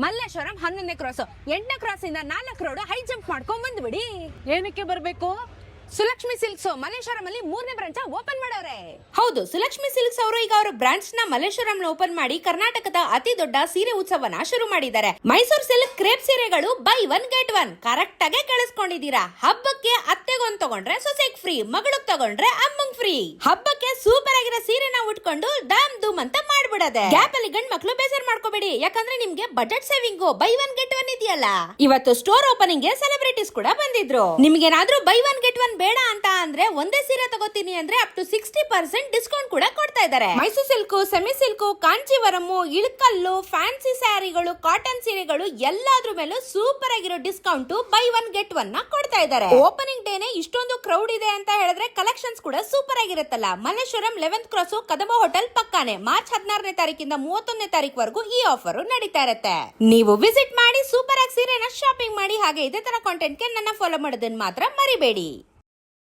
Malleshwaram 11ನೇ cross 8ನೇ cross ಇಂದ 4 road high jump ಮಾಡ್ಕೊಂಡ್ ಬಂದ್ಬಿಡಿ. ಏನಕ್ಕೆ ಬರ್ಬೇಕು? ಸುಲಕ್ಷ್ಮಿ ಸಿಲ್ಕ್ಸ್ ಮಲ್ಲೇಶ್ವರಂ ಅಲ್ಲಿ 3ನೇ ಬ್ರಾಂಚ್ ಓಪನ್ ಮಾಡವ್ರೆ. ಹೌದು, ಸುಲಕ್ಷ್ಮಿ ಸಿಲ್ಕ್ಸ್ ಅವರು ಈಗ ಅವರ ಬ್ರಾಂಚ್ ನ ಮಲ್ಲೇಶ್ವರಂ ಓಪನ್ ಮಾಡಿ ಕರ್ನಾಟಕದ ಅತಿ ದೊಡ್ಡ ಸೀರೆ ಉತ್ಸವನ ಶುರು ಮಾಡಿದ್ದಾರೆ. ಮೈಸೂರು ಸಿಲ್ಕ್ ಕ್ರೇಪ್ ಸೀರೆಗಳು ಬೈ 1 get 1 ಕರೆಕ್ಟ್ ಆಗಿ ಕೇಳಿಸ್ಕೊಂಡಿದ್ದೀರಾ. ಹಬ್ಬಕ್ಕೆ ಅತ್ತೆಗೊಂದು ತಗೊಂಡ್ರೆ ಸೊಸೆಗ್ ಫ್ರೀ, ಮಗಳಿಗೆ ತಗೊಂಡ್ರೆ ಅಮ್ಮಂಗ್ ಫ್ರೀ. ಹಬ್ಬಕ್ಕೆ ಸೂಪರ್ ಆಗಿರೋ ಸೀರೆನ ಉಟ್ಕೊಂಡು ದಾಮ್ ಧೂಮ್ ಅಂತ ಮಾಡ್ಬಿಡದೆ. ಗ್ಯಾಪ್ ಅಲ್ಲಿ ಗಂಡ್ ಮಕ್ಳು ಬೇಜಾರ್ ಮಾಡ್ಕೋಬೇಡಿ, ಯಾಕಂದ್ರೆ ನಿಮ್ಗೆ ಬಜೆಟ್ ಸೇವಿಂಗ್ ಬೈ 1 get 1 ಇದೆಯಲ್ಲ. ಇವತ್ತು ಸ್ಟೋರ್ ಓಪನಿಂಗ್ ಗೆ ಸೆಲೆಬ್ರಿಟೀಸ್ ಕೂಡ ಬಂದಿದ್ರು. ನಿಮ್ಗೇನಾದ್ರೂ ಬೈ 1 get 1 ಬೇಡ ಅಂತ ಅಂದ್ರೆ ಒಂದೇ ಸೀರೆ ತಗೋತೀನಿ ಅಂದ್ರೆ ಅಪ್ ಟು 60% ಡಿಸ್ಕೌಂಟ್ ಕೂಡ ಕೊಡ್ತಾ ಇದ್ದಾರೆ. Mysuru silk, semi silk, Kanjeevaram, Ilkal, fancy ಸ್ಯಾರಿಗಳು, ಕಾಟನ್ ಸೀರೆಗಳು ಎಲ್ಲಾದ್ರ ಮೇಲೂ ಸೂಪರ್ ಆಗಿರೋ ಡಿಸ್ಕೌಂಟ್ ಬೈ 1 get 1 ನ ಕೊಡ್ತಾ ಇದ್ದಾರೆ. ಓಪನಿಂಗ್ ಡೇನೆ ಇಷ್ಟೊಂದು ಕ್ರೌಡ್ ಇದೆ ಅಂತ ಹೇಳಿದ್ರೆ ಕಲೆಕ್ಷನ್ಸ್ ಕೂಡ ಸೂಪರ್ ಆಗಿರುತ್ತಲ್ಲ. Malleshwaram 11th cross Kadamba hotel ಪಕ್ಕಾನೆ. ಮಾರ್ಚ್ 16ನೇ ತಾರೀಕಿಂದ 31ನೇ ತಾರೀಕುವರೆಗೂ ಈ ಆಫರ್ ನಡೀತಾ ಇರುತ್ತೆ. ನೀವು ವಿಸಿಟ್ ಮಾಡಿ ಸೂಪರ್ ಆಗಿ ಸೀರೆನ ಶಾಪಿಂಗ್ ಮಾಡಿ. ಹಾಗೆ ಇದೇ ತರ ಕಾಂಟೆಂಟ್ ಗೆ ನನ್ನ ಫಾಲೋ ಮಾಡೋದನ್ನ ಮಾತ್ರ ಮರಿಬೇಡಿ.